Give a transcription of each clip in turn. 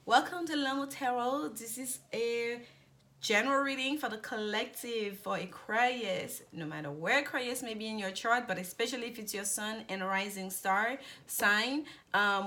Welcome to Lanmoutarot. This is a general reading for the collective for Aquarius. No matter where Aquarius may be in your chart, but especially if it's your sun and rising star sign,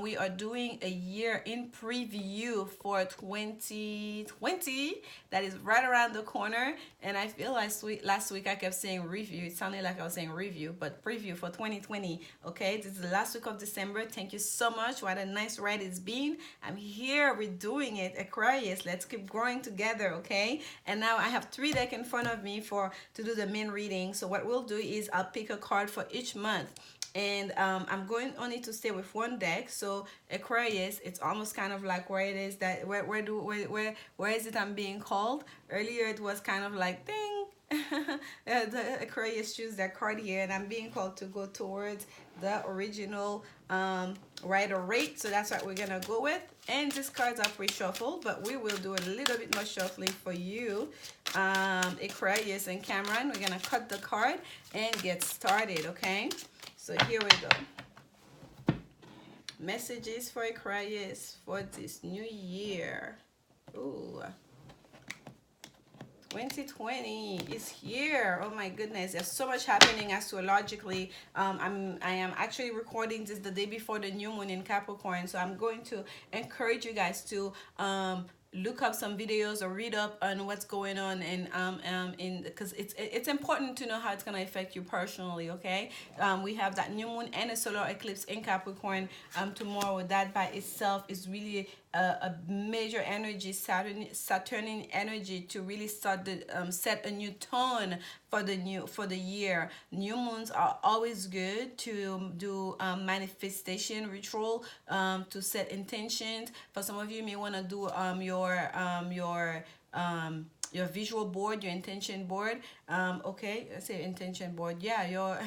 we are doing a year in preview for 2020 that is right around the corner. And I feel like last week I kept saying review. It sounded like I was saying review, but preview for 2020. Okay, this is the last week of December. Thank you so much. What a nice ride it's been. I'm here. We're doing it, Aquarius. Let's keep growing together. Okay. And now I have 3 decks in front of me to do the main reading. So what we'll do is I'll pick a card for each month, and I'm going only to stay with one deck. So Aquarius, it's almost kind of like where it is that where is it I'm being called. Earlier it was kind of like ding. The Aquarius choose that card here, and I'm being called to go towards the original rider rate. So that's what we're gonna go with. And these cards are pre-shuffled, but we will do a little bit more shuffling for you, Aquarius and Cameron. We're gonna cut the card and get started. Okay, so here we go. Messages for Aquarius for this new year. Ooh, 2020 is here. Oh my goodness, there's so much happening astrologically. I am actually recording this the day before the new moon in Capricorn, so I'm going to encourage you guys to look up some videos or read up on what's going on, and because it's important to know how it's going to affect you personally. Okay, we have that new moon and a solar eclipse in Capricorn tomorrow. That by itself is really a major energy, Saturnian energy, to really start the set a new tone for the year. New moons are always good to do manifestation ritual, to set intentions. For some of you, you may want to do your visual board, your intention board. Okay, I say intention board. Yeah, your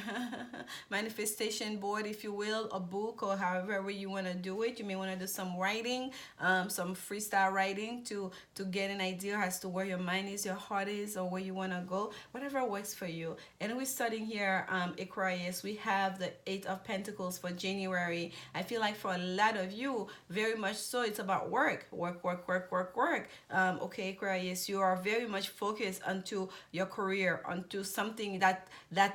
manifestation board, if you will, a book, or however way you want to do it. You may want to do some writing, some freestyle writing to get an idea as to where your mind is, your heart is, or where you want to go. Whatever works for you. And we're starting here, Aquarius. We have the 8 of Pentacles for January. I feel like for a lot of you, very much so, it's about work. Okay, Aquarius, you are very much focused onto your career, onto something that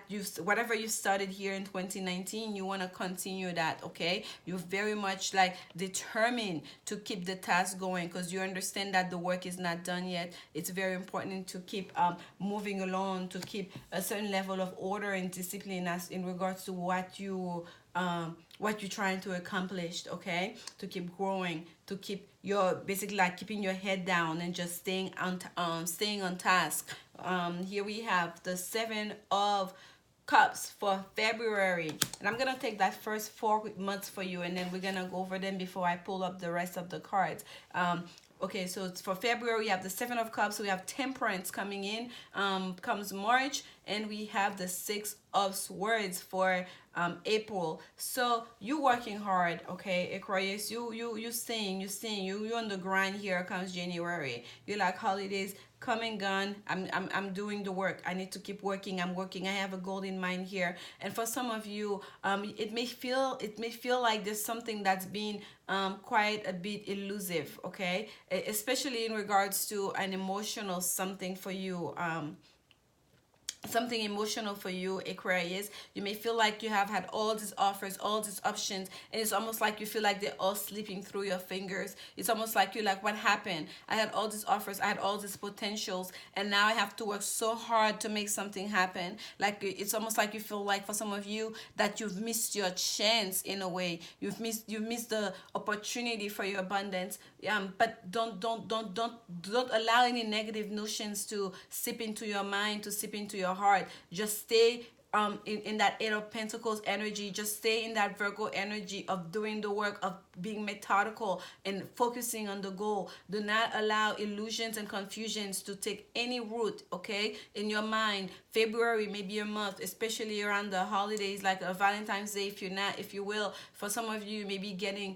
you, whatever you started here in 2019, you want to continue that. Okay, you're very much like determined to keep the task going, because you understand that the work is not done yet. It's very important to keep moving along, to keep a certain level of order and discipline as in regards to what you're trying to accomplish. Okay, to keep growing, to keep your, basically like keeping your head down and just staying on task. Here we have the 7 of Cups for February, and I'm gonna take that first 4 months for you, and then we're gonna go over them before I pull up the rest of the cards. Okay, so it's for February. We have the 7 of Cups. We have Temperance coming in. Comes March, and we have the 6 of Swords for April. So you working hard, okay, Aquarius. You staying. You on the grind. Here comes January. You like holidays come and gone. I'm doing the work. I need to keep working. I'm working. I have a goal in mind here. And for some of you, it may feel like there's something that's been quite a bit elusive. Okay, especially in regards to an emotional something for you. Something emotional for you, Aquarius. You may feel like you have had all these offers, all these options, and it's almost like you feel like they're all slipping through your fingers. It's almost like you're like, what happened? I had all these offers, I had all these potentials, and now I have to work so hard to make something happen. Like, it's almost like you feel like, for some of you, that you've missed your chance in a way. You've missed the opportunity for your abundance. But don't allow any negative notions to seep into your mind, to seep into your heart. Just stay in that 8 of Pentacles energy. Just stay in that Virgo energy of doing the work, of being methodical and focusing on the goal. Do not allow illusions and confusions to take any root, okay, in your mind. February may be a month, especially around the holidays, like a Valentine's Day, if you will. For some of you, maybe getting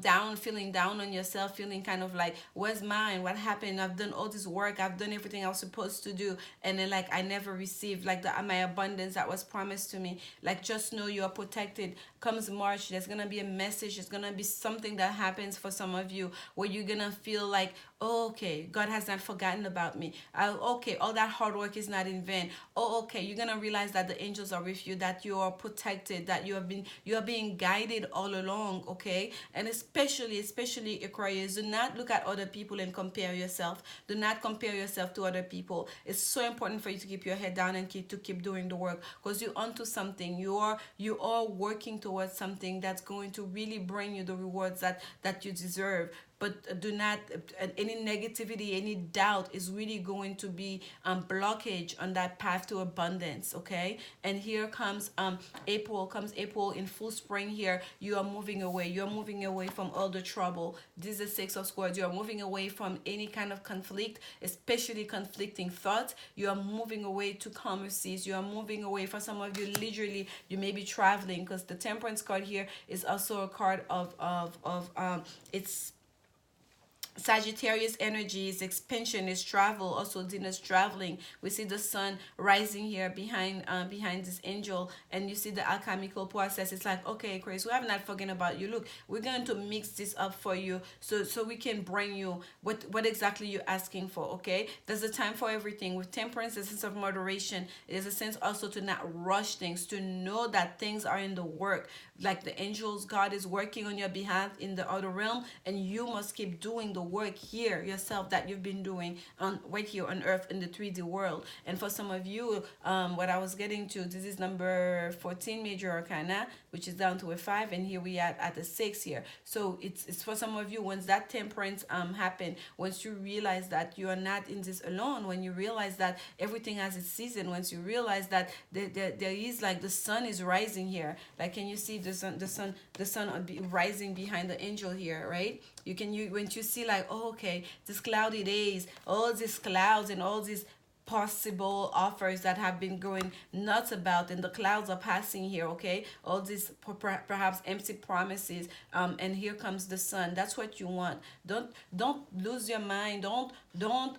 down, feeling down on yourself, feeling kind of like, where's mine? What happened? I've done all this work. I've done everything I was supposed to do, and then like I never received like my abundance that was promised to me. Like, just know you are protected. Comes March, there's gonna be a message. There's gonna be something that happens for some of you where you're gonna feel like, oh, okay, God has not forgotten about me. Okay, all that hard work is not in vain. Oh, okay, you're gonna realize that the angels are with you, that you are protected, that you are being guided all along. Okay, and especially Aquarius, do not look at other people and compare yourself. Do not compare yourself to other people. It's so important for you to keep your head down and keep doing the work, because you're onto something. You are working towards something that's going to really bring you the rewards that you deserve. But do not, any negativity, any doubt is really going to be blockage on that path to abundance. Okay, and here comes April in full spring. Here you are moving away. You're moving away from all the trouble. This is Six of Swords. You are moving away from any kind of conflict, especially conflicting thoughts. You are moving away to calmer seas. You are moving away. For some of you, literally, you may be traveling, because the Temperance card here is also a card of it's Sagittarius energy is expansion, is travel. Also, Venus traveling. We see the sun rising here behind this angel, and you see the alchemical process. It's like, okay, Chris, we have not forgotten about you. Look, we're going to mix this up for you, so we can bring you what exactly you're asking for. Okay, there's a time for everything. With Temperance, a sense of moderation. There's a sense also to not rush things, to know that things are in the work. Like the angels, God is working on your behalf in the other realm, and you must keep doing the work here yourself that you've been doing on right here on earth in the 3D world. And for some of you, what I was getting to, this is number 14 major arcana, which is down to a 5, and here we are at a 6 here. So it's for some of you, once that Temperance happen, once you realize that you are not in this alone, when you realize that everything has its season, once you realize that there is, like, the sun is rising here. Like, can you see the sun rising behind the angel here, right? When you see, like, oh, okay, this cloudy days, all these clouds and all these possible offers that have been going nuts about, and the clouds are passing here. Okay, all these perhaps empty promises, and here comes the sun. That's what you want. Don't lose your mind. Don't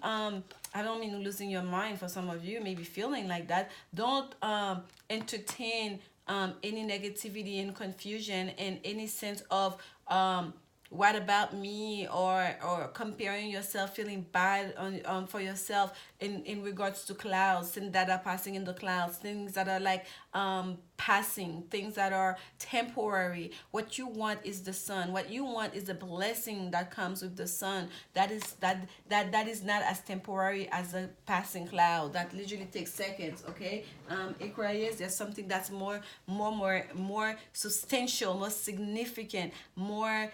I don't mean losing your mind. For some of you, maybe feeling like that. Don't entertain any negativity and confusion and any sense of what about me, or comparing yourself, feeling bad on for yourself in regards to clouds, things that are passing in the clouds, things that are like passing, things that are temporary. What you want is the sun. What you want is the blessing that comes with the sun. That is not as temporary as a passing cloud that literally takes seconds. Okay, Aquarius, there's something that's more substantial, more significant, more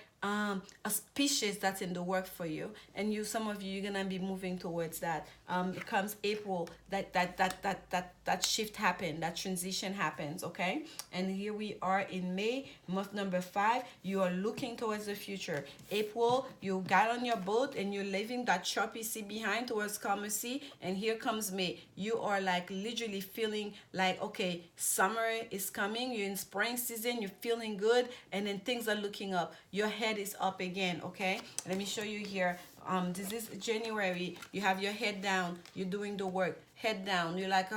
auspicious that's in the work for you. And some of you, you're gonna be moving towards that. It comes April, that shift happen, that transition happens. Okay, and here we are in May, month number 5. You are looking towards the future. April, you got on your boat and you're leaving that choppy sea behind towards calmer sea, and here comes May. You are like literally feeling like, okay, summer is coming, you're in spring season, you're feeling good, and then things are looking up. Your head is up again. Okay, let me show you here. This is January. You have your head down, you're doing the work. Head down, you're like,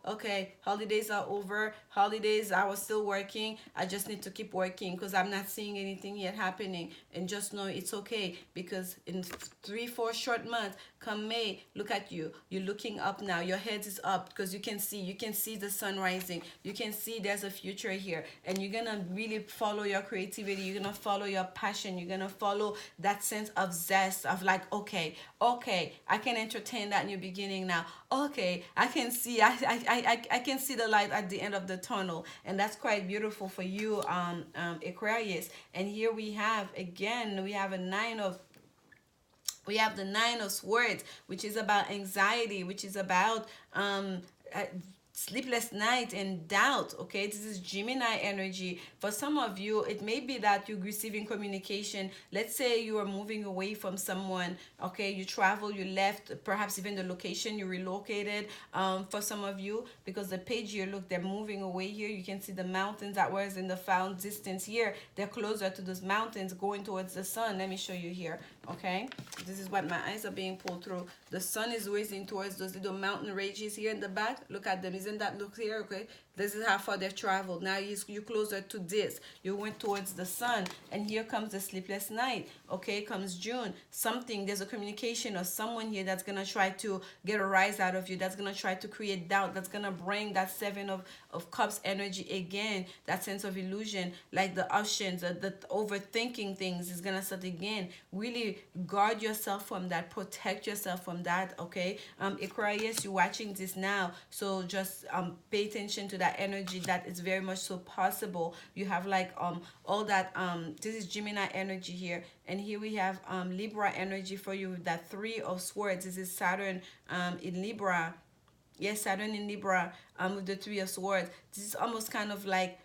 okay, holidays are over. Holidays, I was still working. I just need to keep working because I'm not seeing anything yet happening. And just know it's okay, because in 3-4 short months, come May, look at you. You're looking up now. Your head is up because you can see the sun rising. You can see there's a future here, and you're gonna really follow your creativity. You're gonna follow your passion. You're gonna follow that sense of zest of like, okay, I can entertain that new beginning now. Okay, I can see I can see the light at the end of the tunnel, and that's quite beautiful for you, Aquarius. And here we have again, we have the 9 of Swords, which is about anxiety, which is about sleepless night and doubt. Okay, this is Gemini energy. For some of you, it may be that you're receiving communication. Let's say you are moving away from someone. Okay, you travel, you left, perhaps even the location, you relocated. For some of you, because the page here, look, they're moving away here. You can see the mountains that was in the found distance here. They're closer to those mountains, going towards the sun. Let me show you here. Okay, this is what my eyes are being pulled through. The sun is racing towards those little mountain ranges here in the back. Look at them. Isn't that look here? Okay, This is how far they've traveled. Now you closer to this. You went towards the sun, and here comes the sleepless night. Okay, comes June. Something, there's a communication or someone here that's gonna try to get a rise out of you. That's gonna try to create doubt. That's gonna bring that seven of cups energy again. That sense of illusion, like the options, the overthinking things is gonna start again. Really guard yourself from that. Protect yourself from that. Okay, Aquarius, you're watching this now, so just pay attention to that energy. That is very much so possible. You have like all that this is Gemini energy here, and here we have Libra energy for you with that Three of Swords. This is Saturn in Libra. Yes, Saturn in Libra with the Three of Swords. This is almost kind of like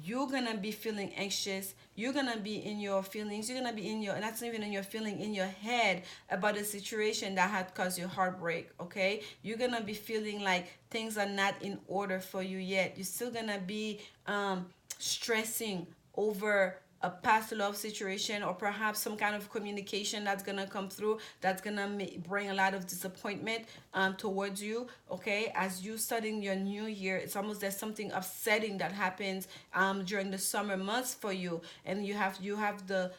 you're gonna be feeling anxious. You're gonna be in your feelings. You're gonna be in your, not even in your feeling, in your head about a situation that had caused you heartbreak. Okay, you're gonna be feeling like things are not in order for you yet. You're still gonna be stressing over a past love situation, or perhaps some kind of communication that's gonna come through that's gonna bring a lot of disappointment towards you. Okay, as you starting your new year, it's almost there's something upsetting that happens during the summer months for you, and you have the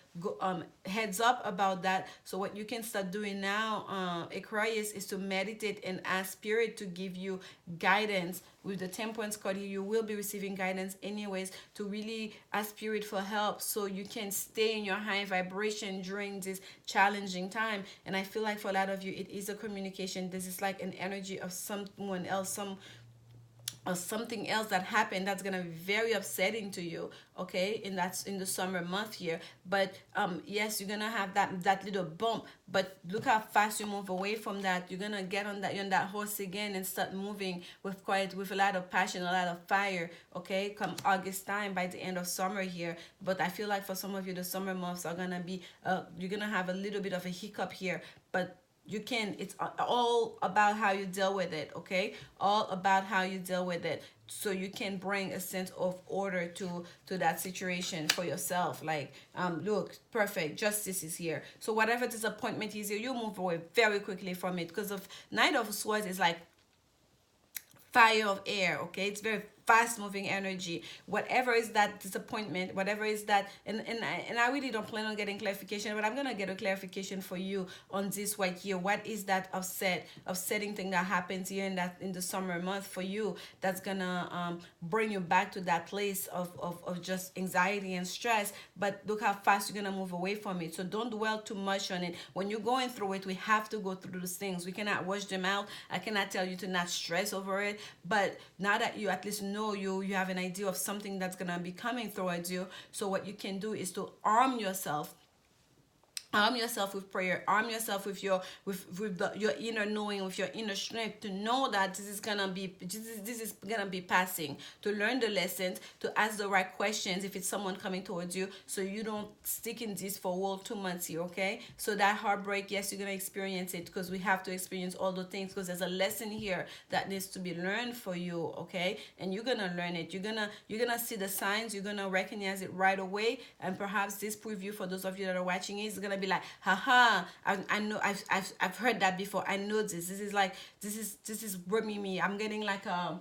heads up about that. So what you can start doing now, Aquarius, is to meditate and ask Spirit to give you guidance. With the Temperance card here, you will be receiving guidance anyways, to really ask Spirit for help so you can stay in your high vibration during this challenging time. And I feel like for a lot of you, it is a communication. This is like an energy of someone else, or something else that happened that's gonna be very upsetting to you. Okay, and that's in the summer month here. But yes, you're gonna have that little bump, but look how fast you move away from that. You're gonna get on that horse again and start moving with a lot of passion, a lot of fire. Okay, come August time, by the end of summer here. But I feel like for some of you, the summer months are gonna be you're gonna have a little bit of a hiccup here, but it's all about how you deal with it. Okay, all about how you deal with it, so you can bring a sense of order to that situation for yourself. Like look, perfect justice is here, so whatever disappointment is here, you move away very quickly from it, because of Knight of Swords is like fire of air. Okay, it's very fast moving energy. Whatever is that disappointment, whatever is that, and I really don't plan on getting clarification, but I'm gonna get a clarification for you on this right here. What is that upsetting thing that happens here in the summer month for you, that's gonna bring you back to that place of just anxiety and stress? But look how fast you're gonna move away from it. So don't dwell too much on it. When you're going through it, we have to go through those things. We cannot wash them out. I cannot tell you to not stress over it, but now that you at least know, you have an idea of something that's gonna be coming towards you. So what you can do is to arm yourself with prayer. Arm yourself with your your inner knowing, with your inner strength, to know that this is gonna be passing, to learn the lessons, to ask the right questions if it's someone coming towards you, so you don't stick in this for a whole 2 months here. Okay, so that heartbreak, yes, you're gonna experience it, because we have to experience all the things, because there's a lesson here that needs to be learned for you. Okay, and you're gonna learn it. You're gonna see the signs. You're gonna recognize it right away. And perhaps this preview, for those of you that are watching, is gonna be like, haha, I know, I've heard that before. I know this is like, this is bringing me, I'm getting like a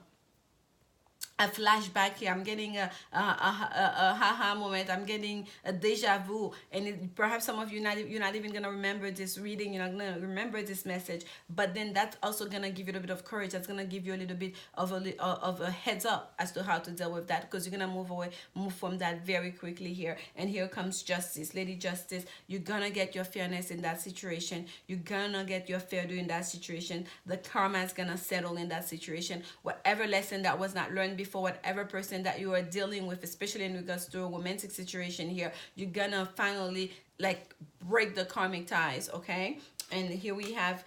flashback here. I'm getting a haha moment. I'm getting a deja vu, and perhaps some of you you're not even gonna remember this reading. You're not gonna remember this message. But then that's also gonna give you a bit of courage. That's gonna give you a little bit of a heads up as to how to deal with that, because you're gonna move from that very quickly here. And here comes Justice, Lady Justice. You're gonna get your fairness in that situation. You're gonna get your fair due in that situation. The karma is gonna settle in that situation. Whatever lesson that was not learned before, for whatever person that you are dealing with, especially in regards to a romantic situation here, you're gonna finally like break the karmic ties. Okay, and here we have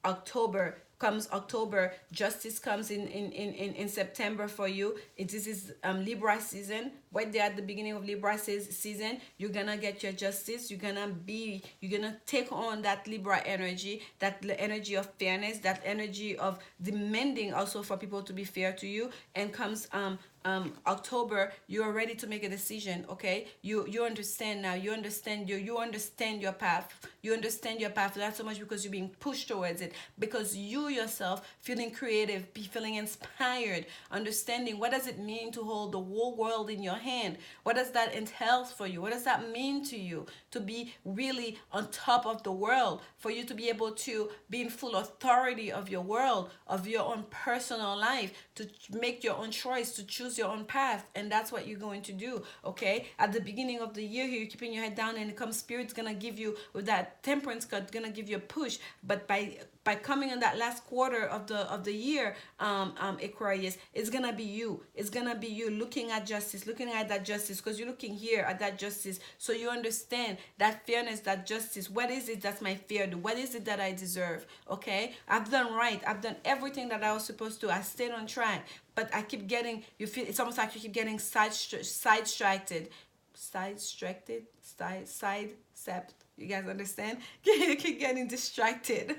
October. Comes October, justice comes in September for you. This is Libra season. Right there at the beginning of Libra season, you're gonna get your justice. You're gonna take on that Libra energy, that energy of fairness, that energy of demanding also for people to be fair to you. And comes October, you are ready to make a decision. Okay, you understand now. You understand your path. You understand your path, not so much because you're being pushed towards it, because you yourself feeling creative, be feeling inspired, understanding what does it mean to hold the whole world in your hand. What does that entail for you? What does that mean to you to be really on top of the world, for you to be able to be in full authority of your world, of your own personal life, to make your own choice, to choose your own path. And that's what you're going to do. Okay, at the beginning of the year here, you're keeping your head down, and it comes spirit's gonna give you with that temperance card, gonna give you a push. But by coming in that last quarter of the year, Aquarius, it's gonna be you. It's gonna be you looking at justice, looking at that justice, because you're looking here at that justice. So you understand that fairness, that justice. What is it that's my fair? What is it that I deserve? Okay, I've done right. I've done everything that I was supposed to. I stayed on track, but I keep getting. You feel it's almost like you keep getting sidestepped. You guys understand? You keep getting distracted.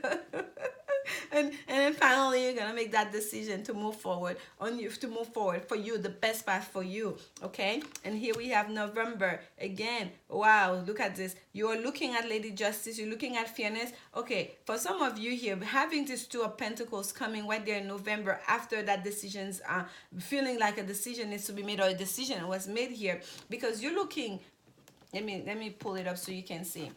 And then finally you're gonna make that decision to move forward, on you to move forward for you, the best path for you. Okay, and here we have November again. Wow, look at this. You are looking at Lady Justice, you're looking at fairness. Okay, for some of you here, having this Two of Pentacles coming right there in November, after that decisions feeling like a decision needs to be made, or a decision was made here, because you're looking. Let me pull it up so you can see.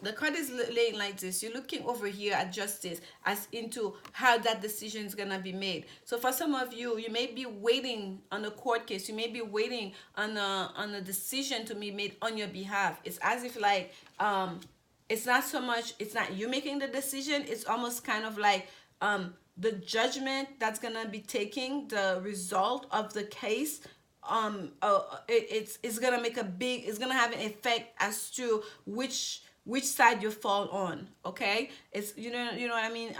The card is laying like this. You're looking over here at justice, as into how that decision is gonna be made. So for some of you, you may be waiting on a court case. You may be waiting on a decision to be made on your behalf. It's as if like it's not so much. It's not you making the decision. It's almost kind of like the judgment that's gonna be taking the result of the case. It's gonna make it's gonna have an effect as to which side you fall on. Okay, it's you know what I mean.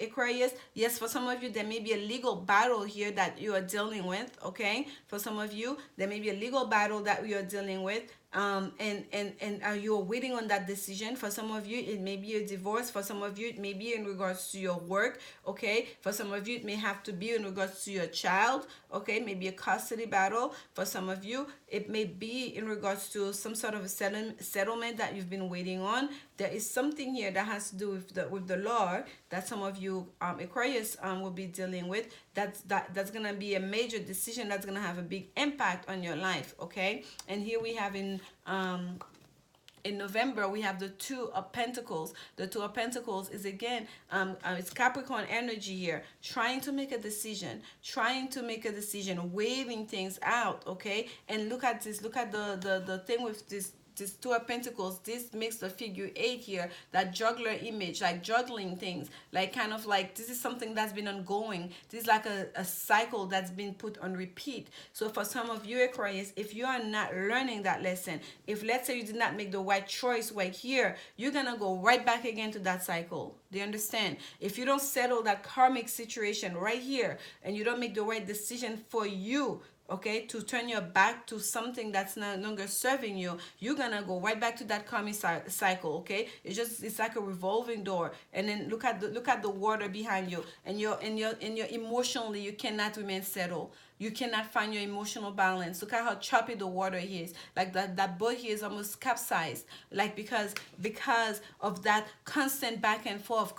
Aquarius, yes, for some of you there may be a legal battle here that you are dealing with. Okay, for some of you there may be a legal battle that we are dealing with. And you're waiting on that decision. For some of you it may be a divorce. For some of you it may be in regards to your work. Okay, for some of you it may have to be in regards to your child. Okay, maybe a custody battle. For some of you it may be in regards to some sort of a settlement that you've been waiting on. There is something here that has to do with the law that some of you Aquarius will be dealing with. That's gonna be a major decision that's gonna have a big impact on your life. Okay, and here we have in November, we have the Two of Pentacles. The Two of Pentacles is again, it's Capricorn energy here, trying to make a decision, waving things out. Okay, and look at this. Look at the thing with this Two of Pentacles. This makes the figure 8 here, that juggler image, like juggling things, like kind of like this is something that's been ongoing. This is like a cycle that's been put on repeat. So for some of you Aquarius, if you are not learning that lesson, if let's say you did not make the right choice right here, you're gonna go right back again to that cycle. Do you understand? If you don't settle that karmic situation right here, and you don't make the right decision for you, okay, to turn your back to something that's no longer serving you, you're gonna go right back to that karmic cycle. Okay, it's like a revolving door. And then look at the water behind you, and you're emotionally, you cannot remain settled. You cannot find your emotional balance. Look at how choppy the water is. Like that boat here is almost capsized. Like because of that constant back and forth,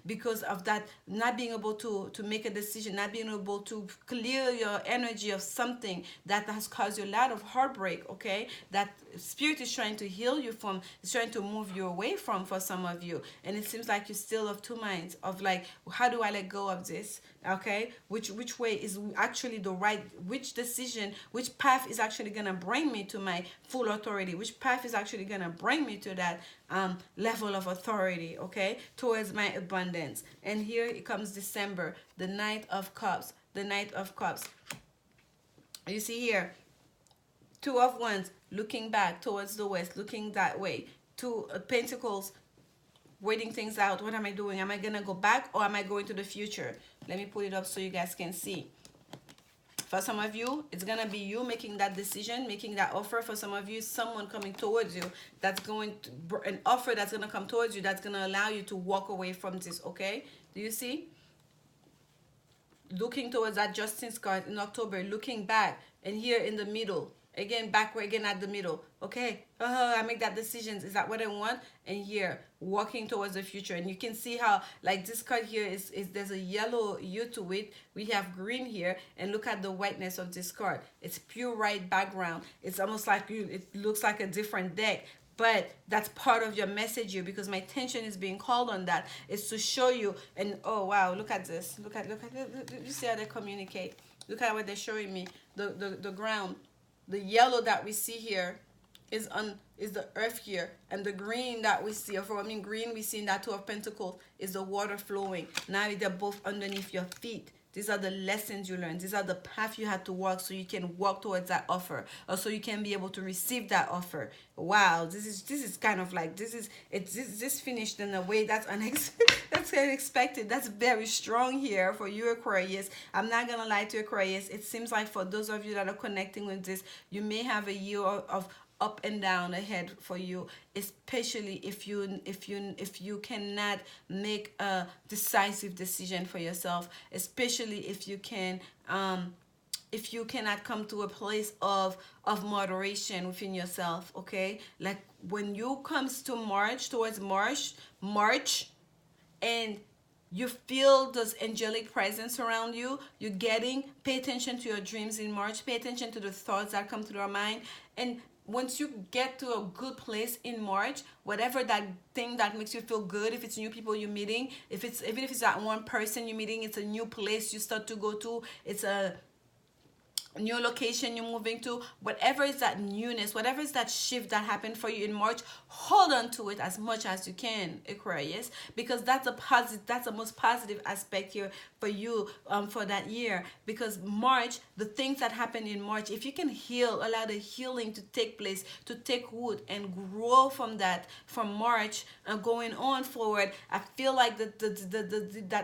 because of that not being able to make a decision, not being able to clear your energy of something that has caused you a lot of heartbreak. Okay, that spirit is trying to heal you from, is trying to move you away from, for some of you. And it seems like you're still of two minds, of like, how do I let go of this? Okay, which way is actually the right, which decision, which path is actually gonna bring me to my full authority, which path is actually gonna bring me to that level of authority, okay, towards my abundance. And here it comes December, the Knight of Cups. You see here, Two of Wands, looking back towards the west, looking that way. Two of Pentacles, waiting things out. What am I doing? Am I gonna go back, or am I going to the future? Let me put it up so you guys can see. For some of you, it's gonna be you making that decision, making that offer. For some of you, someone coming towards you, that's going to, an offer that's gonna come towards you, that's gonna allow you to walk away from this. Okay, do you see? looking towards that Justice card in October, looking back, and here in the middle, again backward, again at the middle. Okay, I make that decisions. Is that what I want? And here, walking towards the future, and you can see how like this card here is there's a yellow hue to it. We have green here, and look at the whiteness of this card. It's pure white background. It's almost like it looks like a different deck, but that's part of your message here, because my attention is being called on that. It's to show you. And oh wow, look at this. Look at you see how they communicate. Look at what they're showing me. The ground, the yellow that we see here is the earth here, and the green that we see, or I mean green we see in that Two of Pentacles, is the water flowing. Now they're both underneath your feet. These are the lessons you learn. These are the path you had to walk so you can walk towards that offer, or so you can be able to receive that offer. Wow, this is kind of like this finished in a way that's that's unexpected. That's very strong here for you, Aquarius. I'm not gonna lie to you, Aquarius. It seems like for those of you that are connecting with this, you may have a year of up and down ahead for you, especially if you cannot make a decisive decision for yourself, especially if you cannot come to a place of moderation within yourself. Okay, like when you comes to towards March, and you feel those angelic presence around you, pay attention to your dreams in March, pay attention to the thoughts that come to your mind. And once you get to a good place in March, whatever that thing that makes you feel good, if it's new people you're meeting, even if it's that one person you're meeting, it's a new place you start to go to, it's a new location you're moving to, whatever is that newness, whatever is that shift that happened for you in March, hold on to it as much as you can, Aquarius, because that's the most positive aspect here for you for that year. Because March, the things that happen in March, if you can allow the healing to take place, to take root and grow from that, from March going on forward, I feel like that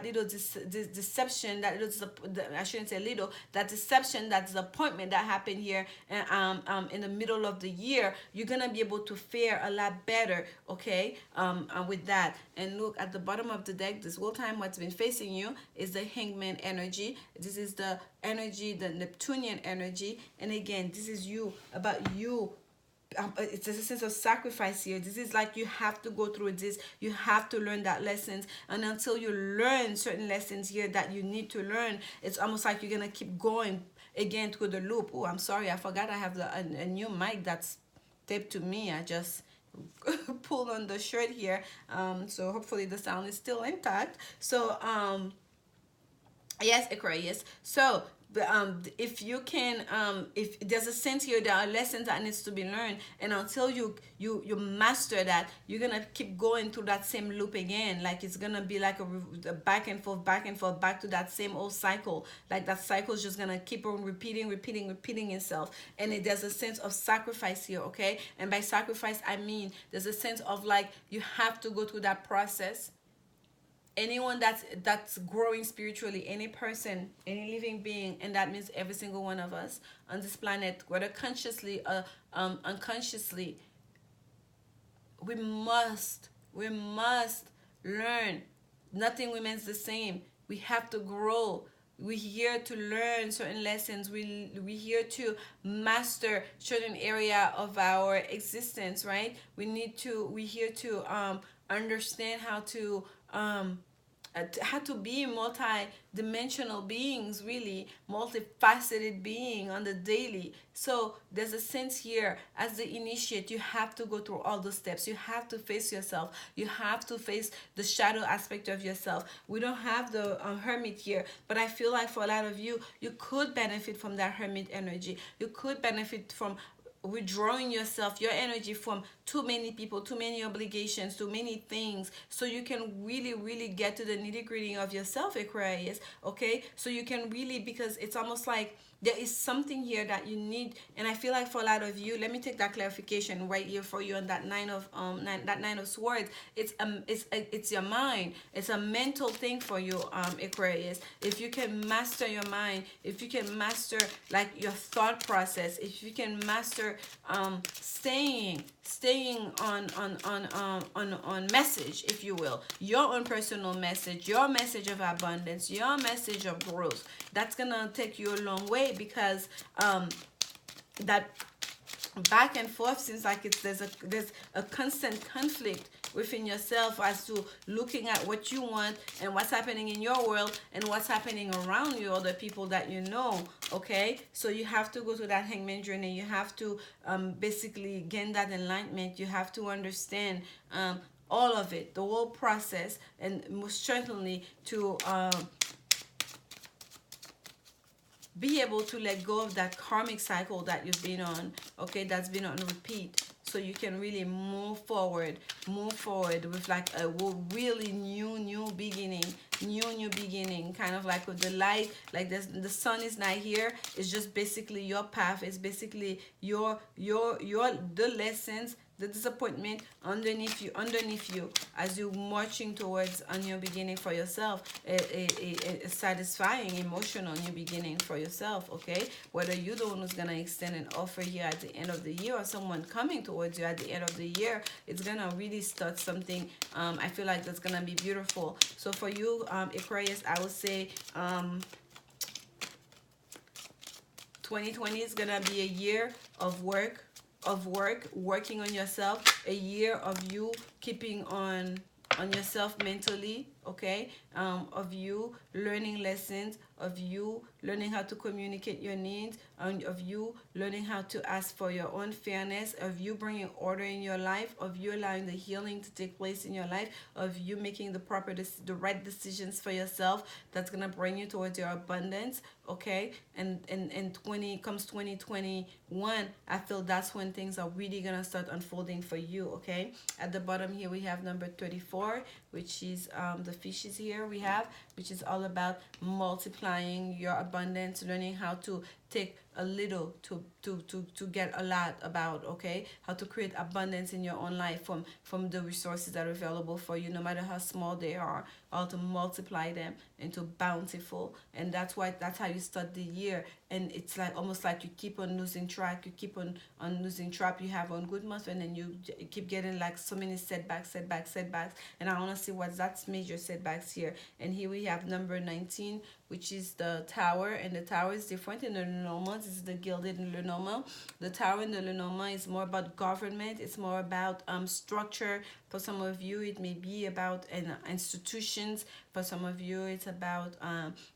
little deception, that little, I shouldn't say little, that deception, that disappointment that happened here in the middle of the year, you're gonna be able to fare a lot better, okay, with that. And look at the bottom of the deck, this whole time what's been facing you is the Hangman energy. This is the energy, the Neptunian energy, and again, this is about you. It's a sense of sacrifice here. This is like you have to go through this, you have to learn that lessons, and until you learn certain lessons here that you need to learn, it's almost like you're gonna keep going again through the loop. Oh, I'm sorry, I forgot I have a new mic that's taped to me. I just pulled on the shirt here, so hopefully the sound is still intact. So yes, Aquarius, so if you can, if there's a sense here, there are lessons that needs to be learned, and until you master that, you're gonna keep going through that same loop again. Like it's gonna be like a back and forth, back to that same old cycle. Like that cycle is just gonna keep on repeating itself. And there's a sense of sacrifice here, okay? And by sacrifice, I mean there's a sense of like you have to go through that process. Anyone that's growing spiritually, any person, any living being, and that means every single one of us on this planet, whether consciously or unconsciously, we must learn. Nothing remains the same. We have to grow. We're here to learn certain lessons. We're here to master certain area of our existence, right? We're here to understand how to be multi-dimensional beings, really multifaceted being on the daily. So there's a sense here, as the initiate, you have to go through all the steps. You have to face yourself. You have to face the shadow aspect of yourself. We don't have the hermit here, but I feel like for a lot of you, you could benefit from that hermit energy. You could benefit from withdrawing yourself, your energy, from too many people, too many obligations, too many things, so you can really get to the nitty-gritty of yourself, Aquarius, okay? So you can really, because it's almost like there is something here that you need. And I feel like for a lot of you, let me take that clarification right here for you on that nine of swords. It's your mind. It's a mental thing for you, Aquarius. If you can master your mind, if you can master like your thought process, if you can master staying staying on message, if you will, your own personal message, your message of abundance, your message of growth. That's gonna take you a long way, because that back and forth seems like there's a constant conflict within yourself as to looking at what you want and what's happening in your world and what's happening around you, other people that you know. Okay, so you have to go through that hangman journey. You have to basically gain that enlightenment. You have to understand all of it, the whole process, and most certainly to be able to let go of that karmic cycle that you've been on, okay, that's been on repeat, so you can really move forward with like a really new beginning, new beginning, kind of like with the light, like this, the sun is not here, it's just basically your path, it's basically your the lessons, the disappointment underneath you as you're marching towards a new beginning for yourself, a satisfying emotional new beginning for yourself. Okay, whether you're the one who's gonna extend an offer here at the end of the year, or someone coming towards you at the end of the year, it's gonna really start something. I feel like that's gonna be beautiful. So for you, Aquarius, I would say 2020 is gonna be a year of working on yourself, a year of you keeping on yourself mentally, okay, of you learning lessons, of you learning how to communicate your needs, and of you learning how to ask for your own fairness, of you bringing order in your life, of you allowing the healing to take place in your life, of you making the right decisions for yourself. That's gonna bring you towards your abundance, okay. And 2021, I feel that's when things are really gonna start unfolding for you, okay. At the bottom here we have number 34, which is the fishes here we have, which is all about multiplying your abundance, learning how to take a little to get a lot about, okay, how to create abundance in your own life from the resources that are available for you, no matter how small they are, or to multiply them into bountiful. And that's how you start the year. And it's like almost like you keep on losing track, you keep on losing track. You have one good month and then you keep getting like so many setbacks. And I want to see what's that major setbacks here. And here we have number 19, which is the tower. And the tower is different in the Lenormand. This is the gilded Lenormand. The tower in the Lenormand is more about government. It's more about structure. For some of you, it may be about institutions. For some of you, it's about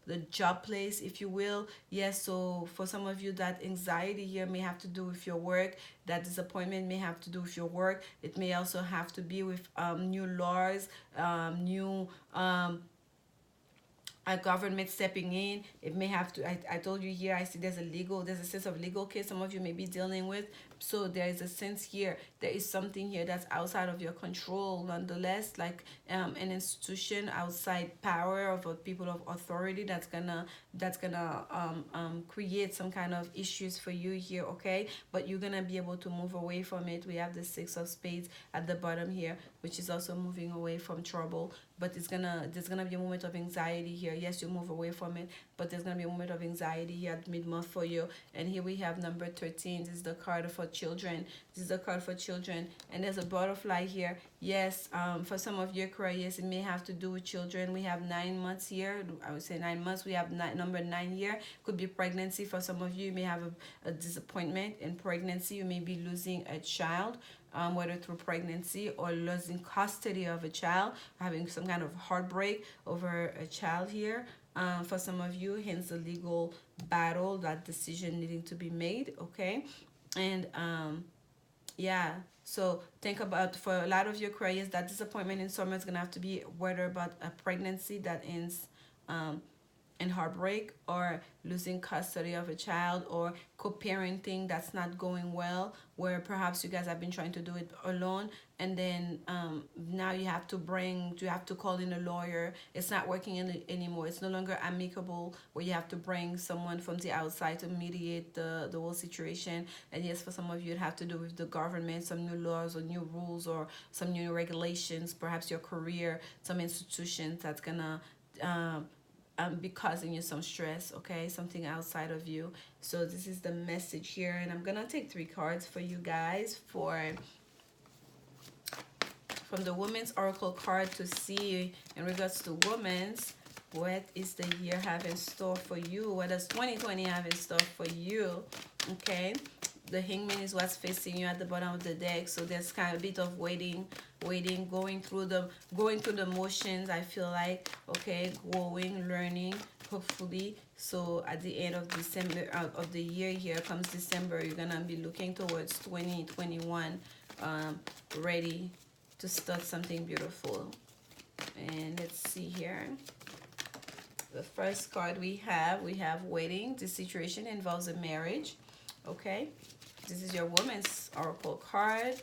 the job place, if you will. Yes, so for some of you, that anxiety here may have to do with your work. That disappointment may have to do with your work. It may also have to be with new laws, new a government stepping in. It may have to, I told you here, I see there's a sense of legal case some of you may be dealing with. So there is a sense here, there is something here that's outside of your control nonetheless, like an institution outside power of people of authority that's gonna create some kind of issues for you here, okay. But you're gonna be able to move away from it. We have the 6 of spades at the bottom here, which is also moving away from trouble. But there's gonna be a moment of anxiety here. Yes, you move away from it, but there's gonna be a moment of anxiety here at mid-month for you. And here we have number 13. This is the card for children. This is the card for children, and there's a butterfly here. Yes, for some of you Aquarius, it may have to do with children. We have 9 months here. I would say 9 months. We have number 9 here. Could be pregnancy. For some of you may have a disappointment in pregnancy. You may be losing a child, whether through pregnancy or losing custody of a child, having some kind of heartbreak over a child here. For some of you, hence the legal battle, that decision needing to be made, okay. And yeah, so think about, for a lot of your Aquarius, that disappointment in summer is gonna have to be whether about a pregnancy that ends in heartbreak, or losing custody of a child, or co-parenting that's not going well, where perhaps you guys have been trying to do it alone, and then now you have to call in a lawyer. It's not working anymore. It's no longer amicable, where you have to bring someone from the outside to mediate the whole situation. And yes, for some of you, it have to do with the government, some new laws or new rules or some new regulations, perhaps your career, some institutions that's gonna be causing you some stress, okay, something outside of you. So this is the message here, and I'm gonna take 3 cards for you guys for from the Women's Oracle card to see in regards to women's, what is the year have in store for you? What does 2020 have in store for you? Okay, the Hangman is what's facing you at the bottom of the deck, so there's kind of a bit of waiting, going through the motions, I feel like. Okay, growing, learning, hopefully. So at the end of December, of the year, here comes December, you're gonna be looking towards 2021, ready to start something beautiful. And let's see here. The first card we have waiting. This situation involves a marriage. Okay, this is your Woman's Oracle card.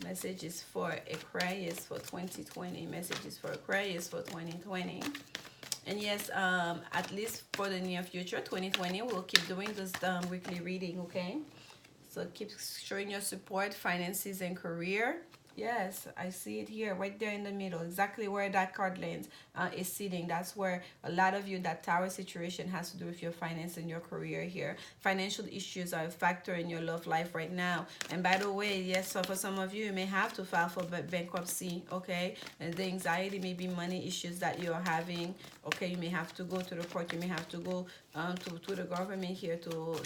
Messages for Aquarius for 2020. Messages for Aquarius for 2020. And yes, at least for the near future, 2020, we'll keep doing this weekly reading, okay? So keep showing your support, finances, and career. Yes, I see it here, right there in the middle, exactly where that card lands is sitting. That's where a lot of you, that tower situation has to do with your finance and your career here. Financial issues are a factor in your love life right now. And by the way, yes, so for some of you, you may have to file for bankruptcy, okay? And the anxiety may be money issues that you're having, okay? You may have to go to the court. You may have to go to the government here to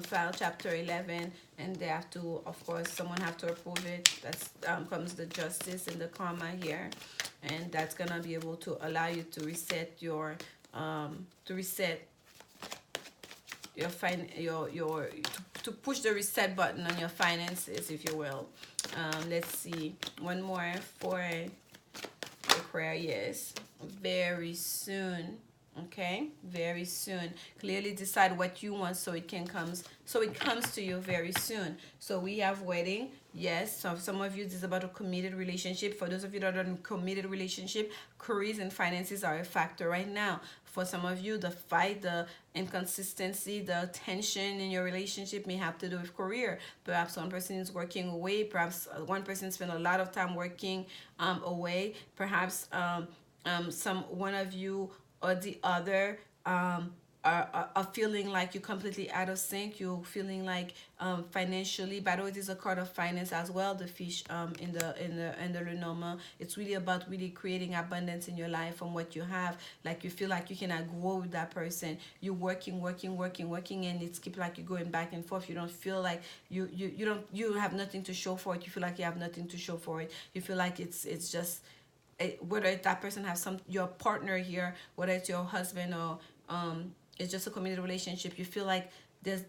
file Chapter 11. And they have to, of course, someone have to approve it. That's comes the justice and the karma here, and that's gonna be able to allow you to reset your to push the reset button on your finances, if you will. Let's see, one more for Aquarius. Very soon. Okay, very soon. Clearly decide what you want so it comes to you very soon. So we have wedding. Yes, so some of you, this is about a committed relationship. For those of you that are in a committed relationship, careers and finances are a factor right now. For some of you, the fight, the inconsistency, the tension in your relationship may have to do with career. Perhaps one person is working away. Perhaps one person spent a lot of time working away. Perhaps one of you or the other are feeling like you're completely out of sync. You're feeling like financially, by the way, this is a card of finance as well. The fish in the Lenormand. It's really about really creating abundance in your life from what you have. Like you feel like you cannot grow with that person. You're working, and it's keep like you're going back and forth. You don't feel like you have nothing to show for it. You feel like you have nothing to show for it. You feel like it's just, whether that person has your partner here, whether it's your husband or it's just a committed relationship, you feel like there's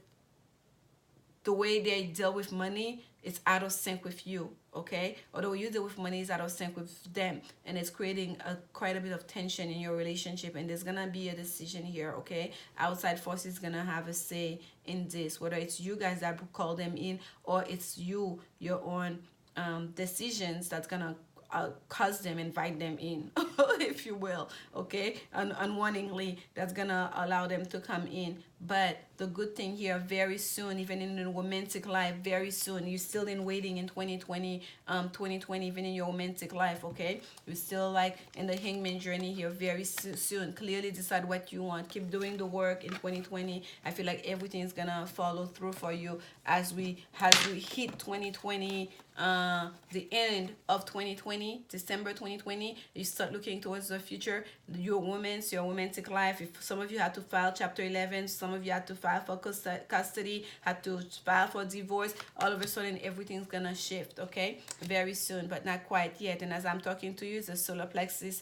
the way they deal with money is out of sync with you, okay? Or the way you deal with money is out of sync with them, and it's creating quite a bit of tension in your relationship. And there's gonna be a decision here, okay? Outside forces gonna have a say in this, whether it's you guys that call them in or it's your own decisions that's gonna cause them, invite them in, if you will, okay? Unwittingly, that's gonna allow them to come in. But the good thing here, very soon, even in the romantic life, very soon, you're still in waiting in 2020, even in your romantic life, okay? You're still like in the Hangman journey here, very soon. Clearly decide what you want. Keep doing the work in 2020. I feel like everything is gonna follow through for you as we hit 2020, the end of 2020, December 2020. You start looking towards the future, your romantic life. If some of you had to file Chapter 11, some of you had to file for custody, had to file for divorce, all of a sudden everything's gonna shift, okay? Very soon, but not quite yet. And as I'm talking to you, the solar plexus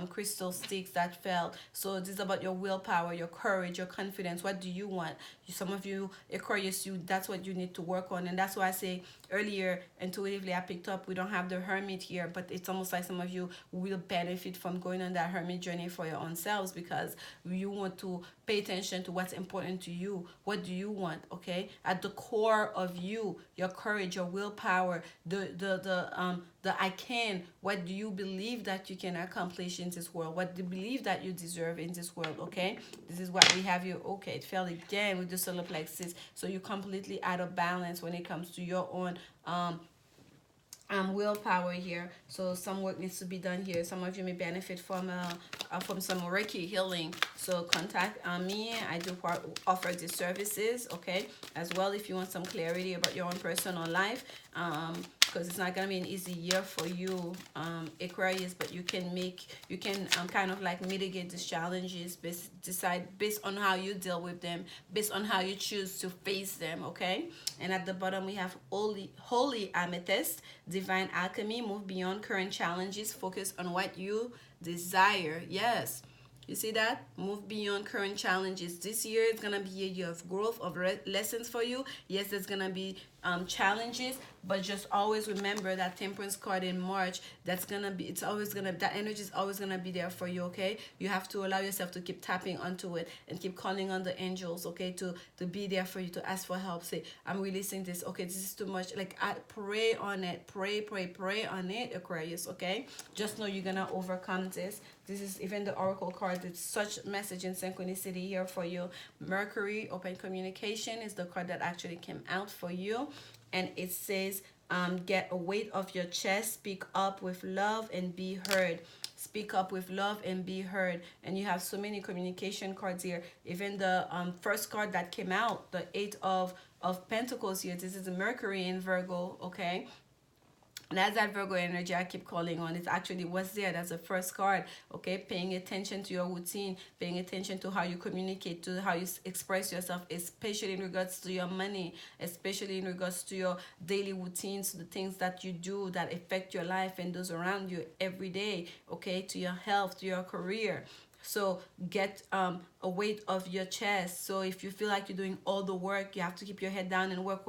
crystal sticks that fell. So this is about your willpower, your courage, your confidence. What do you want? Some of you, Aquarius, that's what you need to work on. And that's why I say earlier, intuitively, I picked up, we don't have the hermit here, but it's almost like some of you will benefit from going on that hermit journey for your own selves, because you want to pay attention to what's important to you. What do you want, okay? At the core of you, your courage, your willpower, the I can. What do you believe that you can accomplish in this world? What do you believe that you deserve in this world, okay? This is what we have here. Okay, it fell again with the solar plexus. So you're completely out of balance when it comes to your own willpower here. So some work needs to be done here. Some of you may benefit from some Reiki healing. So contact me. I do offer these services, okay? As well, if you want some clarity about your own personal life, because it's not gonna be an easy year for you, Aquarius. But you can kind of like mitigate these challenges, decide based on how you deal with them, based on how you choose to face them. Okay. And at the bottom we have holy amethyst, divine alchemy, move beyond current challenges, focus on what you desire. Yes, you see that? Move beyond current challenges. This year is going to be a year of growth, of lessons for you. Yes, there's going to be challenges, but just always remember that Temperance card in March, that's going to be, it's always going to, that energy is always going to be there for you, okay? You have to allow yourself to keep tapping onto it and keep calling on the angels, okay, to be there for you, to ask for help. Say, I'm releasing this. Okay, this is too much. Like, pray on it. Pray on it, Aquarius, okay? Just know you're going to overcome this. This is even the oracle card. It's such message and synchronicity here for you. Mercury, open communication, is the card that actually came out for you. And it says, get a weight off your chest, speak up with love and be heard. Speak up with love and be heard. And you have so many communication cards here. Even the first card that came out, the Eight of Pentacles here, this is the Mercury in Virgo, okay? And that's that Virgo energy I keep calling on. It's actually what's there. That's the first card. Okay, paying attention to your routine, paying attention to how you communicate, to how you express yourself, especially in regards to your money, especially in regards to your daily routines, the things that you do that affect your life and those around you every day. Okay, to your health, to your career. So get a weight off your chest. So if you feel like you're doing all the work, you have to keep your head down and work.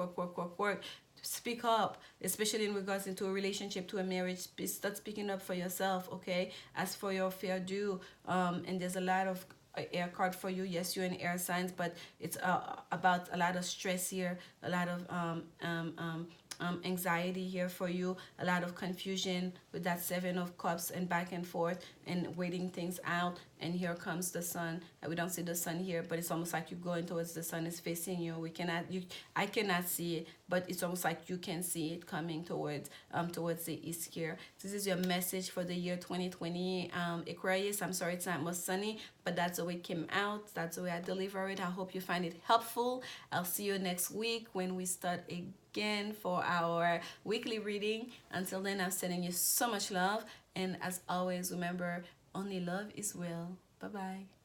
Speak up, especially in regards into a relationship, to a marriage. Start speaking up for yourself, okay? As for your fair due, and there's a lot of air card for you. Yes, you're in air signs, but it's about a lot of stress here, a lot of anxiety here for you, a lot of confusion with that Seven of Cups and back and forth and waiting things out. And here comes the sun. We don't see the sun here, but it's almost like you're going towards the sun is facing you. I cannot see it, but it's almost like you can see it coming towards the east here. This is your message for the year 2020, Aquarius. I'm sorry it's not more sunny, but that's the way it came out. That's the way I deliver it. I hope you find it helpful. I'll see you next week when we start again for our weekly reading. Until then, I'm sending you so much love, and as always, remember, only love is real. Bye bye.